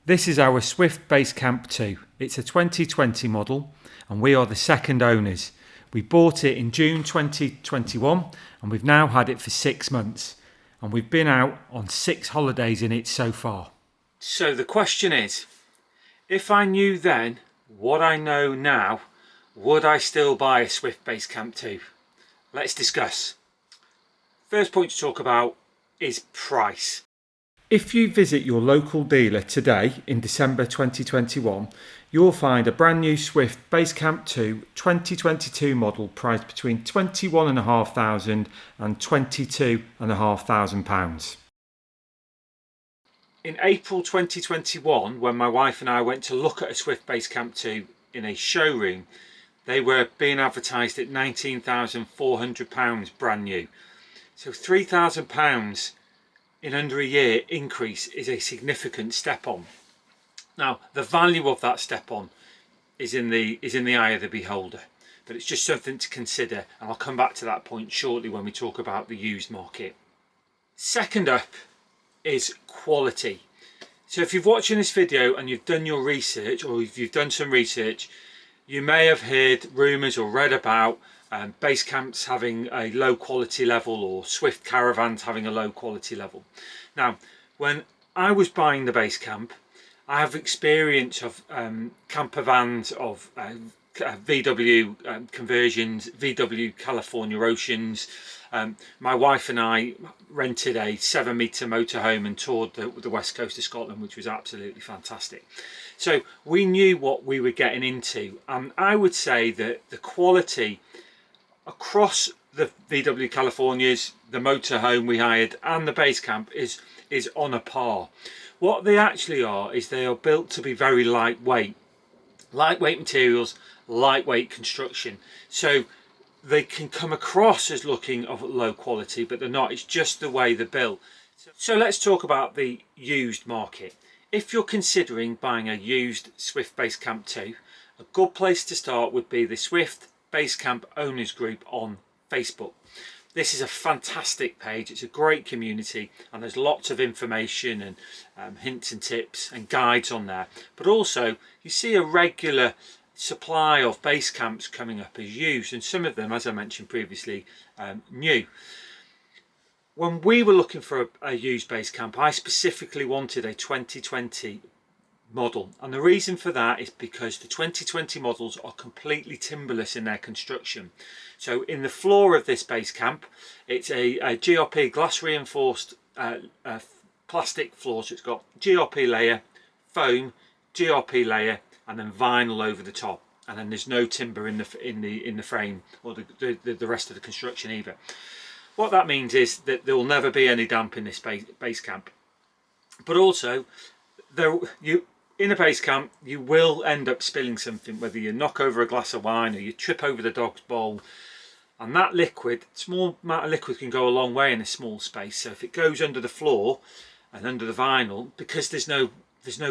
This is our Swift Basecamp 2. It's a 2020 model and we are the second owners. We bought it in June 2021 and we've now had it for 6 months and we've been out on 6 holidays in it so far. So the question is, if I knew then what I know now, would I still buy a Swift Basecamp 2? Let's discuss. First point to talk about is price. If you visit your local dealer today in December 2021, you'll find a brand new Swift Basecamp 2 2022 model priced between £21,500 and £22,500. In April 2021, when my wife and I went to look at a Swift Basecamp 2 in a showroom, they were being advertised at £19,400 brand new. So £3,000 in under a year increase is a significant step on. Now the value of that step on is in the eye of the beholder, but it's just something to consider, and I'll come back to that point shortly when we talk about the used market. Second up is quality. So if you've watching this video and you've done your research, or if you've done some research, you may have heard rumours or read about Basecamps having a low quality level, or Swift Caravans having a low quality level. Now, when I was buying the Basecamp, I have experience of camper vans, of VW conversions, VW California Oceans. My wife and I rented a 7-metre motorhome and toured the west coast of Scotland, which was absolutely fantastic. So we knew what we were getting into, and I would say that the quality across the VW Californias, the motorhome we hired, and the Basecamp is on a par. What they actually are is they are built to be very lightweight materials, lightweight construction, so they can come across as looking of low quality, but they're not. It's just the way they're built. So let's talk about the used market. If you're considering buying a used Swift Basecamp 2, a good place to start would be the Swift Basecamp Owners Group on Facebook. This is a fantastic page. It's a great community and there's lots of information and hints and tips and guides on there, but also you see a regular supply of Basecamps coming up as used, and some of them, as I mentioned previously, new. When we were looking for a used Basecamp, I specifically wanted a 2020 model, and the reason for that is because the 2020 models are completely timberless in their construction. So in the floor of this Basecamp, it's a GRP glass reinforced plastic floor, so it's got GRP layer, foam, GRP layer, and then vinyl over the top, and then there's no timber in the frame or the rest of the construction either. What that means is that there will never be any damp in this Basecamp, but also in a Basecamp you will end up spilling something, whether you knock over a glass of wine or you trip over the dog's bowl, and that liquid, small amount of liquid, can go a long way in a small space. So if it goes under the floor and under the vinyl, because there's no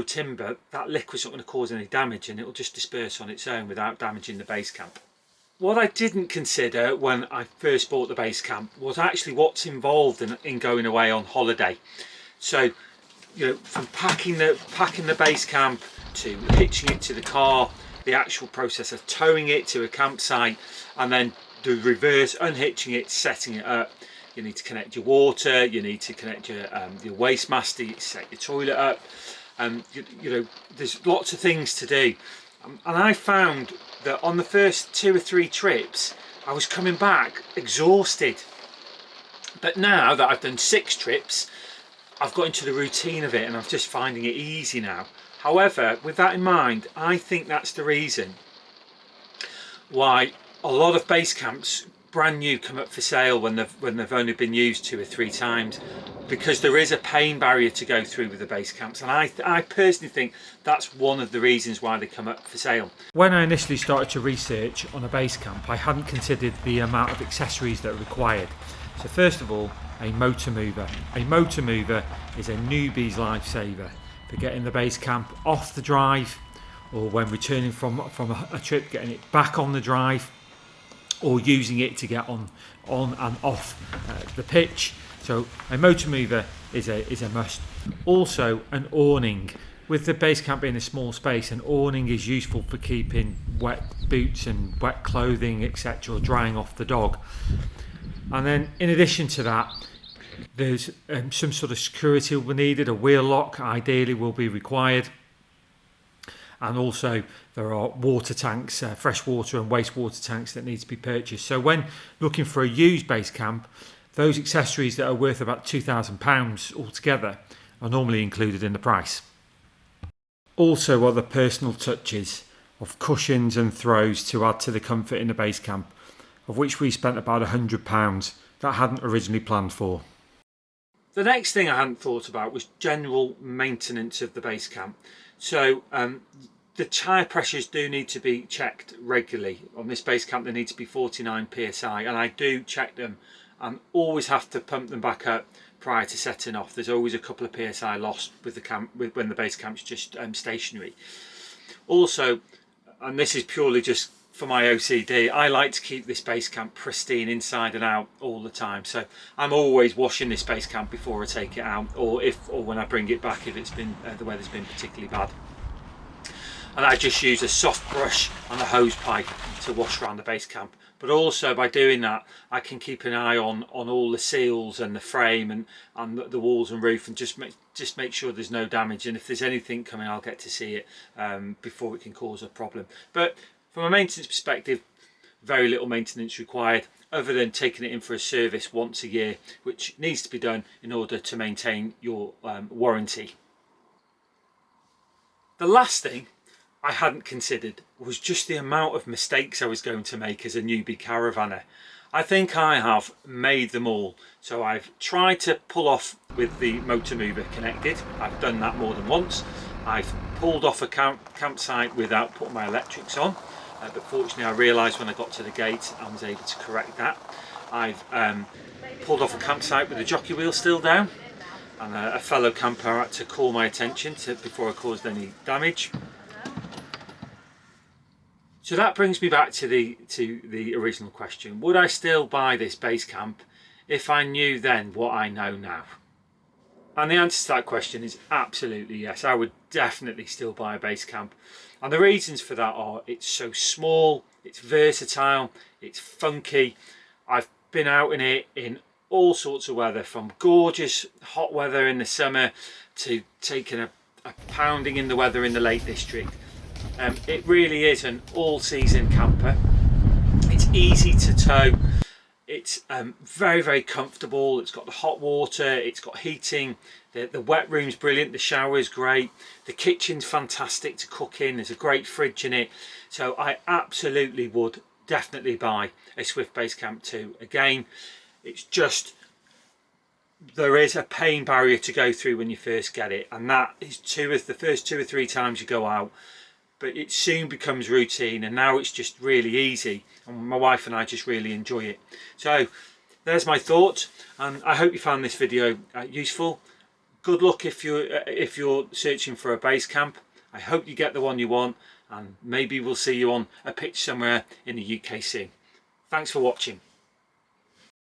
timber, that liquid's not going to cause any damage and it will just disperse on its own without damaging the Basecamp. What I didn't consider when I first bought the Basecamp was actually what's involved in going away on holiday. So, you know, from packing the Basecamp to hitching it to the car, the actual process of towing it to a campsite, and then the reverse, unhitching it, setting it up. You need to connect your water, you need to connect your waste master, you set your toilet up. You know, there's lots of things to do, and I found that on the first 2 or 3 trips I was coming back exhausted, but now that I've done 6 trips I've got into the routine of it and I'm just finding it easy now. However, with that in mind, I think that's the reason why a lot of Basecamps brand new come up for sale when they've only been used 2 or 3 times, because there is a pain barrier to go through with the Basecamps, and I personally think that's one of the reasons why they come up for sale. When I initially started to research on a Basecamp, I hadn't considered the amount of accessories that are required. So first of all, a motor mover. A motor mover is a newbie's lifesaver for getting the Basecamp off the drive, or when returning from a trip, getting it back on the drive, or using it to get on and off the pitch. So a motor mover is a must. Also an awning. with the base camp being a small space, an awning is useful for keeping wet boots and wet clothing, etc., drying off the dog. And then in addition to that, there's some sort of security will be needed. A wheel lock ideally will be required. And also there are water tanks, fresh water and wastewater tanks that need to be purchased. So when looking for a used base camp, those accessories that are worth about £2,000 altogether are normally included in the price. Also other personal touches of cushions and throws to add to the comfort in the base camp, of which we spent about £100 that I hadn't originally planned for. The next thing I hadn't thought about was general maintenance of the base camp. So the tyre pressures do need to be checked regularly. On this base camp they need to be 49 psi, and I do check them and always have to pump them back up prior to setting off. There's always a couple of psi lost with the camp when the base camp's just stationary. Also, and this is purely just for my OCD, I like to keep this base camp pristine inside and out all the time. So I'm always washing this base camp before I take it out, or when I bring it back if it's been the weather's been particularly bad. And I just use a soft brush and a hose pipe to wash around the base camp. But also by doing that, I can keep an eye on all the seals and the frame and the walls and roof, and just make sure there's no damage. And if there's anything coming, I'll get to see it before it can cause a problem. But from a maintenance perspective, very little maintenance required, other than taking it in for a service once a year, which needs to be done in order to maintain your warranty. The last thing I hadn't considered was just the amount of mistakes I was going to make as a newbie caravanner. I think I have made them all. So I've tried to pull off with the motor mover connected. I've done that more than once. I've pulled off a campsite without putting my electrics on, but fortunately I realised when I got to the gate I was able to correct that. I've pulled off a campsite with the jockey wheel still down, and a fellow camper had to call my attention before I caused any damage. So that brings me back to the original question. Would I still buy this base camp if I knew then what I know now? And the answer to that question is absolutely yes. I would definitely still buy a base camp. And the reasons for that are it's so small, it's versatile, it's funky. I've been out in it in all sorts of weather, from gorgeous hot weather in the summer to taking a pounding in the weather in the Lake District. It really is an all-season camper. It's easy to tow. It's very, very comfortable. It's got the hot water. It's got heating. The wet room's brilliant. The shower's great. The kitchen's fantastic to cook in. There's a great fridge in it. So I absolutely would definitely buy a Swift Base Camp 2. Again, it's just, there is a pain barrier to go through when you first get it, and that is the first 2 or 3 times you go out. But it soon becomes routine, and now it's just really easy, and my wife and I just really enjoy it. So there's my thoughts, and I hope you found this video useful. Good luck if you're searching for a base camp. I hope you get the one you want, and maybe we'll see you on a pitch somewhere in the UK soon. Thanks for watching.